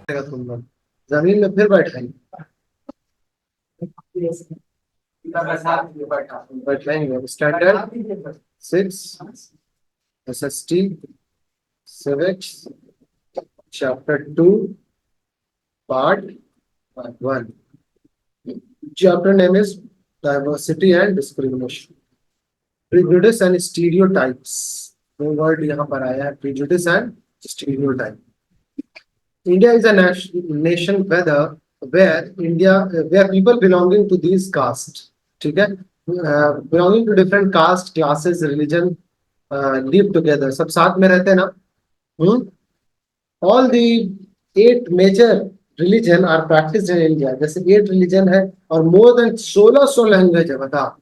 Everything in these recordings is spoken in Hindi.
तुम लोग जमीन में फिर बैठाएंगे। बैठाएंगे standard 6 SST civics chapter 2 part 1. Chapter name is diversity and discrimination, prejudice and stereotypes. दो वर्ड यहाँ पर आया है, prejudice and stereotype. India is a nation where people belonging to these caste, ठीक है, belonging to different caste, classes, religion, live together. सब साथ में रहते हैं ना. हम्म. All the 8 major religion are practiced in India. जैसे 8 religion है और more than 1600 लैंग्वेज है. बता,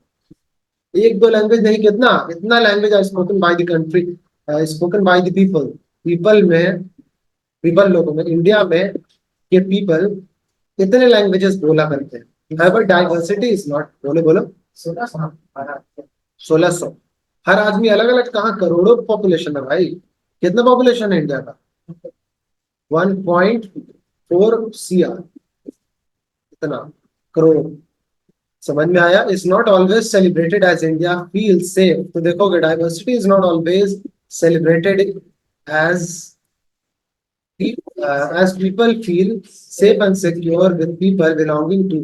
एक दो लैंग्वेज नहीं, कितना इतना language are spoken by the country, spoken by the people. People में, पीपल लोगों में, इंडिया में के पीपल कितने लैंग्वेजेस बोला करते हैं. However, diversity is not, बोलो बोलो, 1600. हर आदमी अलग अलग. कहाँ, करोड़ों पॉपुलेशन है भाई. कितना पॉपुलेशन है इंडिया का? 1.4 CR. इतना करोड़. समझ में आया? Is not always celebrated as India feel safe. तो देखोगे, diversity is not always celebrated as as people feel safe and secure with people belonging to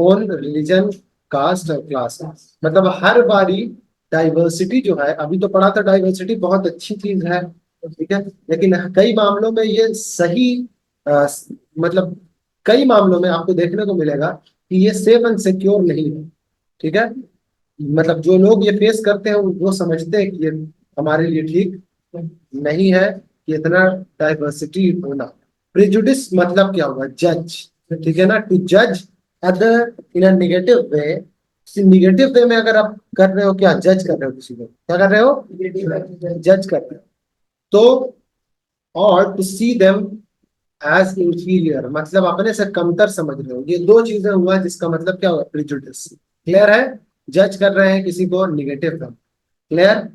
own religion, caste और class. मतलब हर बारी डाइवर्सिटी जो है, अभी तो पढ़ा था डाइवर्सिटी बहुत अच्छी चीज है, ठीक है, लेकिन कई मामलों में ये सही, मतलब कई मामलों में आपको देखने को मिलेगा कि ये सेफ एंड सिक्योर नहीं है. ठीक है, मतलब जो लोग ये फेस करते हैं वो समझते हैं कि ये हमारे लिए ठीक नहीं है कि इतना डाइवर्सिटी होना. प्रिजुडिस मतलब क्या हुआ? जज. ठीक है ना, टू जज other in a negative way. Negative way में अगर आप कर रहे हो, क्या जज कर रहे हो किसी को, क्या कर रहे हो? जज कर रहे हो. तो और to see them as inferior, मतलब अपने से कमतर समझ रहे हो. ये दो चीजें हुआ जिसका मतलब क्या हुआ? प्रिजुडिस. क्लियर है? जज कर रहे हैं किसी को निगेटिव का. क्लियर?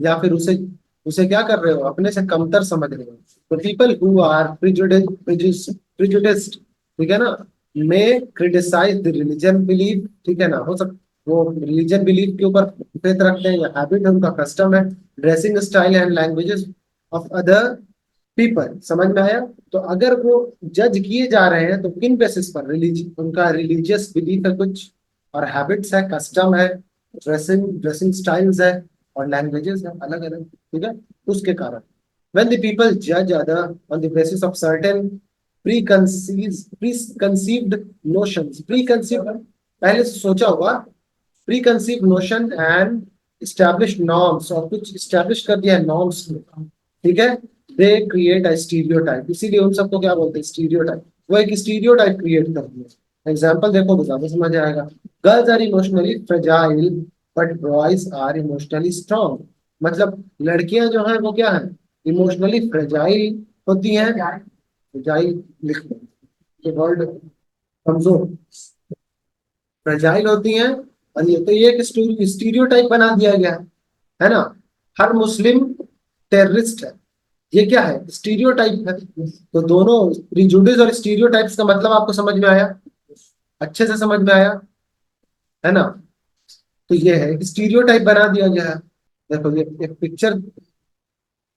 या फिर उसे उसे क्या कर रहे हो? अपने से कमतर समझ रहे हो. तो पीपल हु आर प्रिजुडिस्ड, ठीक है ना, मे क्रिटिसाइज द रिलीजन बिलीफ. ठीक है ना, हो सकता वो रिलीजन बिलीफ के ऊपर फेथ रखते हैं, या हैबिट है, उनका कस्टम है, dressing style and languages of other people. समझ में आया? तो अगर वो जज किए जा रहे हैं तो किन बेसिस पर? उनका रिलीजियस बिलीफ है कुछ, और हैबिट्स है, कस्टम है, ड्रेसिंग ड्रेसिंग स्टाइल्स है, और लैंग्वेजेस है अलग अलग. ठीक है, उसके कारण when the people judge other on the basis of certain preconceived notions. preconceived पहले से सोचा हुआ, preconceived notion and established norms, और कुछ establish कर दिया है norms. ठीक है, दे क्रिएट अ स्टीरियोटाइप. इसीलिए उन सबको क्या बोलते हैं? स्टीरियोटाइप. वो एक स्टीरियोटाइप क्रिएट कर दिया. एग्जांपल देखो तो ज्यादा समझ आएगा. Girls are emotionally fragile but boys are emotionally strong. मतलब लड़कियां जो हैं वो क्या है? इमोशनली फ्रेजाइल होती हैं. फ्रेजाइल लिख दो, ये वर्ड, कमजोर, फ्रेजाइल होती हैं. और ये तो ये एक स्टीरियोटाइप बना दिया गया है ना. हर मुस्लिम टेररिस्ट है. ये क्या है? स्टीरियोटाइप है. तो दोनों प्रीजुडिस और स्टीरियोटाइप्स का मतलब आपको समझ में आया? अच्छे से समझ में आया है ना. तो ये है, स्टीरियोटाइप बना दिया गया है. देखो ये एक पिक्चर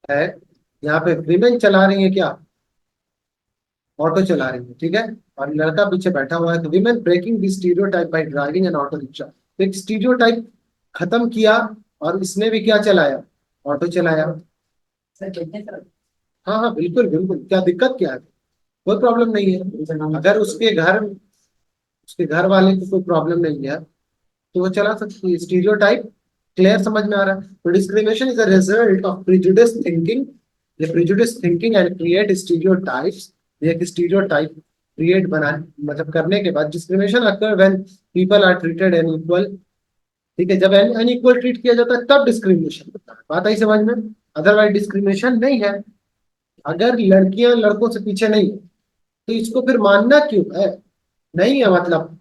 है, यहाँ पे विमेन चला रही है क्या? ऑटो चला रही है. ठीक है, और लड़का पीछे बैठा हुआ है. तो women breaking the stereotype by driving an auto rickshaw. एक स्टीरियोटाइप खत्म किया, और इसने भी क्या चलाया? ऑटो चलाया. हाँ हाँ, बिल्कुल बिल्कुल. क्या दिक्कत क्या है? कोई प्रॉब्लम नहीं है. अगर उसके घर वाले को कोई प्रॉब्लम नहीं है तो वो चला सकती है. Stereotype clear? समझ में आ रहा है? तो discrimination is a result of prejudice thinking. ये prejudice thinking and create stereotypes. ये एक स्टीरियोटाइप क्रिएट बना, मतलब करने के बाद discrimination occur when people are treated unequal. ठीक है, जब अनइक्वल ट्रीट किया जाता है तब डिस्क्रिमिनेशन होता है. बात आई समझ में? अदरवाइज डिस्क्रिमिनेशन नहीं है. अगर लड़कियां लड़कों से पीछे नहीं है तो इसको फिर मानना क्यों है? नहीं है मतलब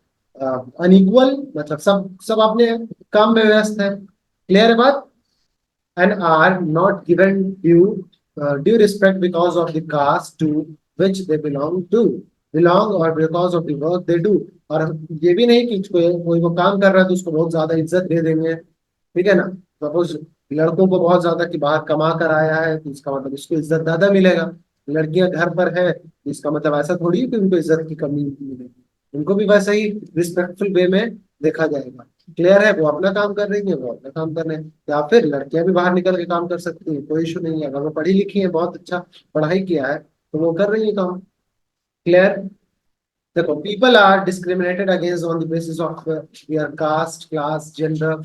अनइक्वल, मतलब सब सब अपने काम में व्यस्त है. क्लियर है बात? And are not given due due respect because of the caste to which they belong or because of the work they do। और ये भी नहीं कि कोई वो काम कर रहा है तो उसको बहुत ज्यादा इज्जत दे देंगे, ठीक है ना। सपोज लड़कों को बहुत ज्यादा कि बाहर कमा कर आया है तो इसका मतलब इसको इज्जत ज्यादा मिलेगा। लड़कियां घर पर है तो इसका मतलब ऐसा थोड़ी है कि उनको इज्जत की कमी मिलेगी, उनको भी वैसे ही रिस्पेक्टफुल वे में देखा जाएगा। क्लियर है, वो अपना काम कर रही है, वो अपना काम कर रहे हैं। या फिर लड़कियां भी बाहर निकल के काम कर सकती हैं, कोई इशू नहीं है। अगर वो पढ़ी लिखी है, बहुत अच्छा पढ़ाई किया है, तो वो कर रही है काम। क्लियर। देखो, people are discriminated against on the basis of their caste, class, gender,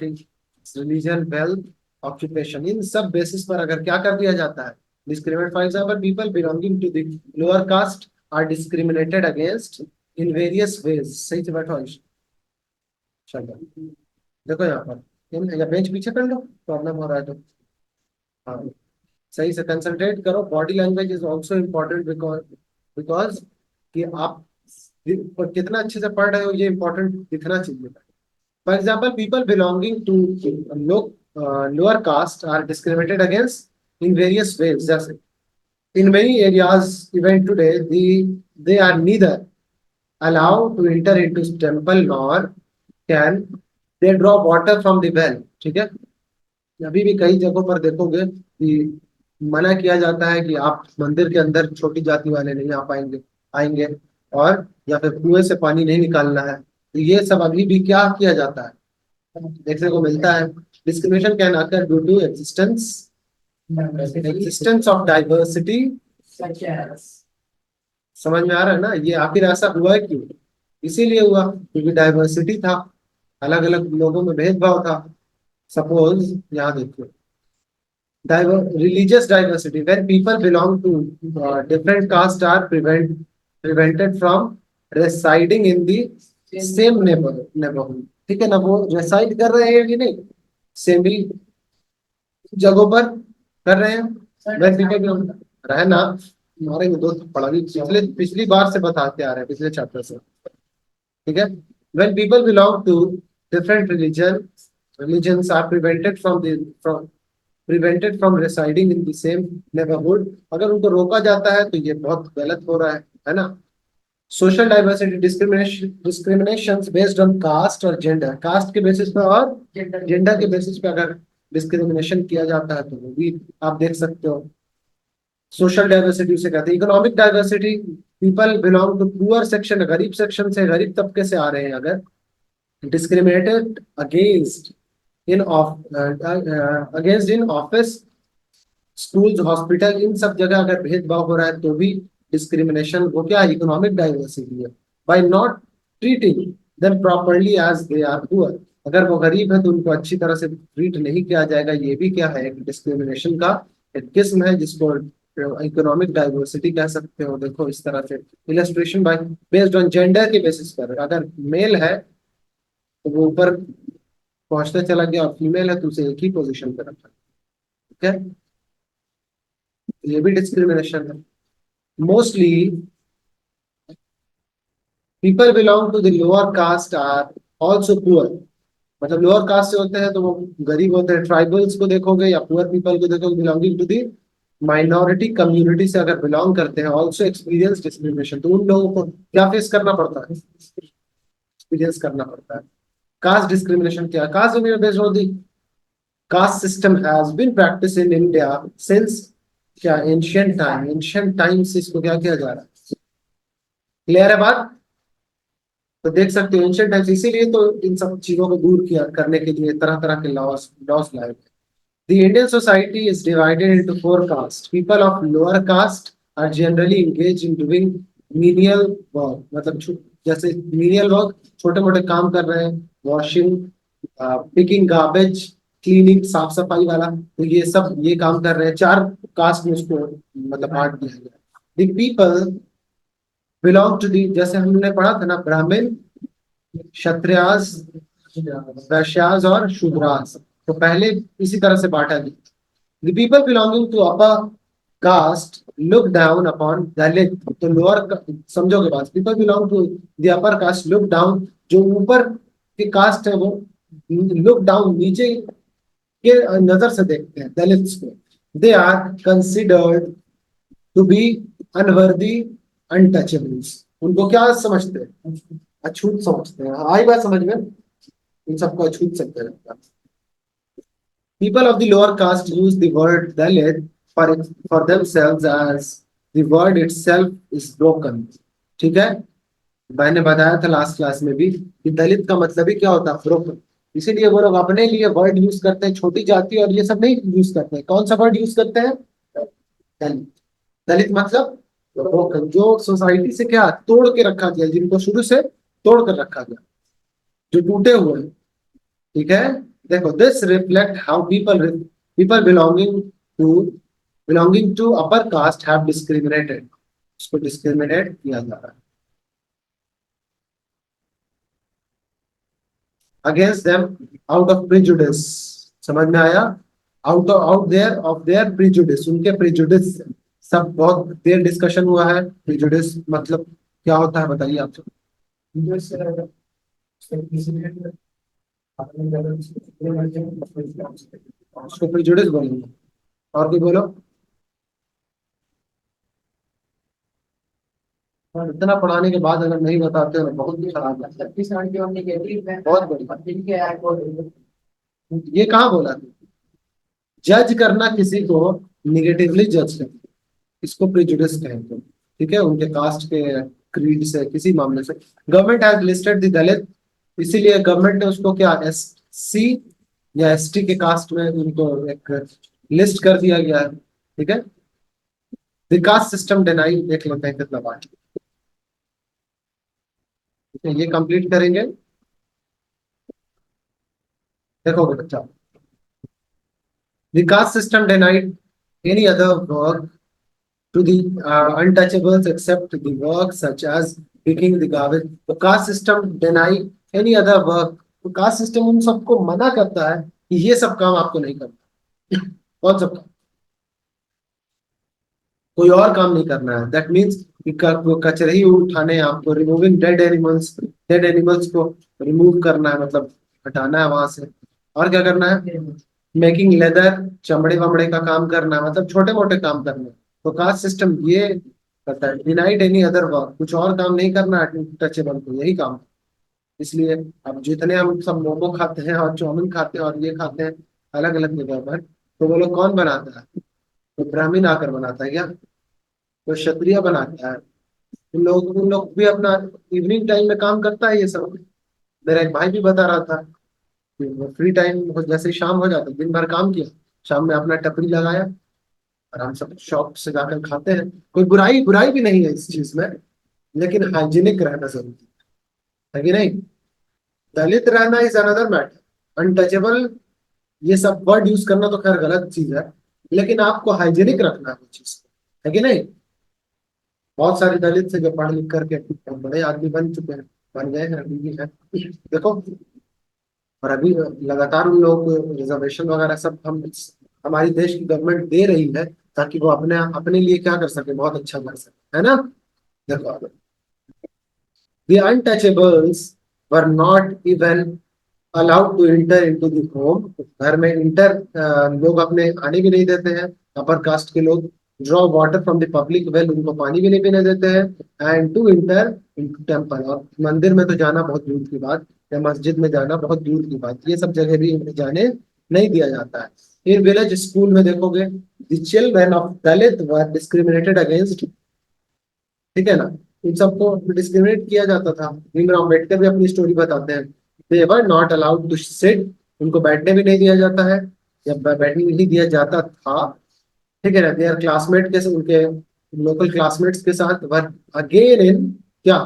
religion, wealth, occupation. इन सब बेसिस पर अगर क्या कर दिया जाता है, discriminate. For example, people belonging to the lower caste are discriminated against in various ways. सही से बैठो आयुष। चलो देखो यहाँ पर, या बेंच पीछे कर लो, प्रॉब्लम हो रहा है तो। हाँ, सही से कंसंट्रेट करो। Body language is also important, because because कि आप कितना अच्छे से पढ़ रहे हो, ये इंपॉर्टेंट दिखना चाहिए। For example, people belonging to lower caste are discriminated against in various ways. जैसे in many areas even today, they are neither allowed to enter into temple nor can they draw water from the well। ठीक है, अभी भी कई जगहों पर देखोगे कि मना किया जाता है कि आप मंदिर के अंदर छोटी जाति वाले नहीं आ पाएंगे, आएंगे, और या फिर कुएं से पानी नहीं निकालना है। तो ये सब अभी भी क्या किया जाता है, देखने को मिलता है। Discrimination can occur due to existence of diversity. समझ में आ रहा है ना, ये आखिर ऐसा हुआ है क्यों? इसीलिए हुआ क्योंकि डाइवर्सिटी था, अलग अलग लोगों में भेदभाव था। सपोज यहाँ देखिए, religious diversity when people belong to different caste are prevented from residing in the same neighborhood। ठीक है ना, वो रेसाइड कर रहे हैं कि नहीं, सेम ही जगहों पर कर रहे हैं। when people belong, रहना, हमारे दोस्त पढ़ा भी पिछली बार से बताते आ रहे हैं, पिछले चैप्टर से। ठीक है, when people belong to different religions are prevented from residing in the same neighborhood। अगर उनको रोका जाता है तो ये बहुत गलत हो रहा है ना। Social diversity discrimination based on caste और जेंडर। कास्ट के बेसिस पे और जेंडर के बेसिस पे अगर डिस्क्रिमिनेशन किया जाता है तो वो भी आप देख सकते हो। सोशल डाइवर्सिटी उसे कहते हैं। Economic diversity, people belong to poor section, गरीब सेक्शन से, गरीब तबके से आ रहे हैं अगर, discriminated against in office, schools, hospital, इन सब जगह अगर भेदभाव हो रहा है तो भी डिस्क्रिमिनेशन, वो क्या है, इकोनॉमिक डाइवर्सिटी है। By not treating them properly as they are poor. अगर वो गरीब है तो उनको अच्छी तरह से ट्रीट नहीं किया जाएगा, ये भी क्या है, एक डिस्क्रिमिनेशन का एक किस्म है, जिसको इकोनॉमिक डाइवर्सिटी कह सकते हो। देखो इस तरह से illustration by based on gender के बेसिस पर, अगर मेल है तो वो ऊपर पहुंचते चला गया, और फीमेल है तो उसे एक ही पोजीशन पे रखा। ठीक है, ये भी डिस्क्रिमिनेशन है। Mostly people belong to the lower caste are also poor. मतलब लोअर कास्ट से होते हैं तो वो गरीब होते हैं। ट्राइबल्स को देखोगे या पुअर पीपल को देखोगे, belonging to the minority community से अगर बिलोंग करते हैं, ऑल्सो एक्सपीरियंस डिस्क्रिमिनेशन। तो उन लोगों को क्या फेस करना पड़ता है, एक्सपीरियंस करना पड़ता है। कास्ट डिस्क्रिमिनेशन क्या है? Caste based on the caste system has been practiced in India since क्या एंशियंट टाइम से इसको क्या किया जा रहा है। क्लियर है बात? तो देख सकते हो एंशियंट टाइम्स, इसीलिए तो इन सब चीजों को दूर किया करने के लिए तरह तरह के लॉस लॉस लाए गए। The Indian society is divided into four castes. People of lower caste are generally engaged in doing menial work। मतलब जैसे menial work, छोटे मोटे काम कर रहे हैं, वॉशिंग, पिकिंग गार्बेज, क्लीनिंग, साफ सफाई वाला, तो ये सब ये काम कर रहे हैं। चार कास्ट में उसको मतलब बांट दिया गया। The people belong to the, जैसे हमने पढ़ा था ना, ब्राह्मण, क्षत्रियास, वैश्यास और शूद्रास, तो पहले इसी तरह से बांटा गया। The people belonging to upper caste look down upon Dalit। तो लोअर, समझोगे बात, people belong to the upper caste look down, जो ऊपर की कास्ट है वो look down, नीचे के नजर से देखते हैं दलित्स को। They are considered to be unworthy untouchables, उनको क्या समझते हैं? अछूत समझते हैं। आई बात समझ में? इन सबको अछूत समझा जाता है। People of the lower caste use the word Dalit for themselves as the word itself is broken. ठीक है, मैंने बताया था लास्ट क्लास में भी कि दलित का मतलब ही क्या होता है? ब्रोकन। इसीलिए वो लोग अपने लिए वर्ड यूज करते हैं छोटी जाति, और ये सब नहीं यूज करते हैं। कौन सा वर्ड यूज करते हैं? दलित। दलित मतलब ब्रोकन, जो सोसाइटी से क्या तोड़ के रखा गया, जिनको शुरू से तोड़ कर रखा गया, जो टूटे हुए हैं। ठीक है, देखो, this reflect how people belonging to upper caste have discriminated, उसको डिस्क्रिमिनेट किया जा रहा है against them out of prejudice. समझ में आया? आउट देयर प्रिजुडिस, उनके प्रिजुडिस से। सब बहुत देर डिस्कशन हुआ है। प्रिजुडिस मतलब क्या होता है बताइए आप सब। उसको प्रिजुडिस बोलेंगे। और भी बोलो। और इतना पढ़ाने के बाद अगर नहीं बताते हो बहुत ही खराब लगता है। बहुत बड़ी ये कहाँ बोला? जज करना किसी को, निगेटिवली जज करना, इसको प्रेजुडिस कहेंगे। ठीक है, उनके कास्ट के क्रीड से, किसी मामले से। गवर्नमेंट हैज लिस्टेड द दलित, इसीलिए गवर्नमेंट ने उसको क्या एस सी या एस टी के कास्ट में उनको एक लिस्ट कर दिया गया है। ठीक है, द कास्ट सिस्टम डिनाई, देख लेते हैं कितना बात। ठीक है, ये कंप्लीट करेंगे। देखोगे बच्चा, the caste system denied any other work to the untouchables except the work such as picking the garbage. तो caste system deny any other work, तो कास्ट सिस्टम उन सबको मना करता है कि ये सब काम आपको नहीं करना। कौन सब काम? कोई और काम नहीं करना है। दैट मीन्स कचरे उठाने, आपको रिमूविंग डेड एनिमल्स को रिमूव करना है, मतलब हटाना है वहां से। और क्या करना है? मेकिंग लेदर, चमड़े वमड़े का काम करना, मतलब छोटे मोटे काम करना। तो कास्ट सिस्टम ये करता है, डिनाइड एनी अदर वर्क, कुछ और काम नहीं करना टचेबल को, यही काम। इसलिए अब जितने हम सब मोमो खाते हैं और चाउमीन खाते हैं और ये खाते हैं अलग अलग जगह पर, तो वो लोग कौन बनाता है? तो ब्राह्मण आकर बनाता है क्या? तो क्षत्रिय बनाता है। उन लोग भी अपना इवनिंग टाइम में काम करता है ये सब। मेरा एक भाई भी बता रहा था कि वो फ्री टाइम जैसे ही शाम हो जाता, दिन भर काम किया, शाम में अपना टपरी लगाया और हम सब शॉप से जाकर खाते हैं। कोई बुराई बुराई भी नहीं है इस चीज में, लेकिन हाइजीनिक रहना जरूरी है कि नहीं? दलित रहना इज अनदर मैटर, अनटचेबल ये सब वर्ड यूज करना तो खैर गलत चीज है, लेकिन आपको हाइजीनिक रखना है वो चीज, है कि नहीं? बहुत सारे दलित से जो पढ़ लिख करके बड़े आदमी बन चुके हैं, बन गए हैं, अभी भी है। देखो, और अभी लगातार उन लोगों को रिजर्वेशन वगैरह सब हमारी देश की गवर्नमेंट दे रही है, ताकि वो अपने अपने लिए क्या कर सके, बहुत अच्छा कर सके, है ना? देखो, the untouchables were not even allowed to enter into the home. घर में इंटर लोग अपने आने भी नहीं देते हैं, अपर कास्ट के लोग। Draw water from the public well, उनको पानी भी नहीं पीने देते हैं। And to enter into temple, और मंदिर में तो जाना बहुत दूर की बात, या मस्जिद में जाना बहुत दूर की बात, ये सब जगह भी इन्हें जाने नहीं दिया जाता है। इन विलेज स्कूल में देखोगे, the children of Dalit were discriminated against. ठीक है ना? इन सबको डिस्क्रिमिनेट किया जाता था। भीमराव अम्बेडकर भी अपनी स्टोरी बताते हैं, they were not allowed to sit, उनको बैठने भी नहीं दिया जाता है, या बैठने नहीं दिया जाता था। ठीक है ना? देयर क्लासमेट के, उनके लोकल क्लासमेट्स के साथ वर अगेन इन क्या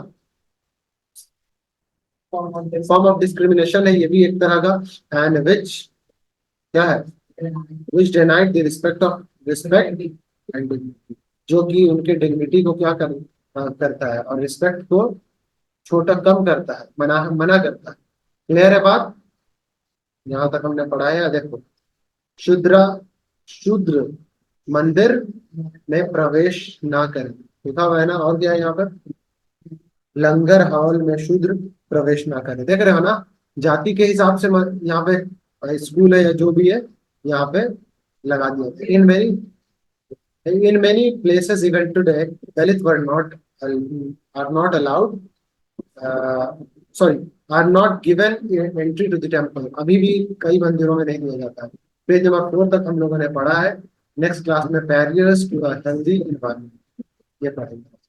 फॉर्म ऑफ डिस्क्रिमिनेशन है, ये भी एक तरह का। एंड विच क्या है? विच डिनाइड द रिस्पेक्ट एंड, जो कि उनके डिग्निटी को क्या करता है, और रिस्पेक्ट को छोटा कम करता है, मना मना करता है। क्लियर है बात? यहाँ तक हमने पढ़ा है। देखो, शूद्र शूद्र मंदिर में प्रवेश ना करें, लिखा हुआ है ना? और क्या है यहाँ पर? लंगर हॉल में शूद्र प्रवेश ना करें। देख रहे हो ना? जाति के हिसाब से यहाँ पे स्कूल है या जो भी है, यहाँ पे लगा दिया। In many places even today Dalit were not are not allowed, sorry, are not given entry to the temple. अभी भी कई मंदिरों में नहीं दिया जाता है। पेज नंबर 4 तक हम लोगों ने पढ़ा है। नेक्स्ट क्लास में barriers to a healthy environment ये पढ़ेंगे।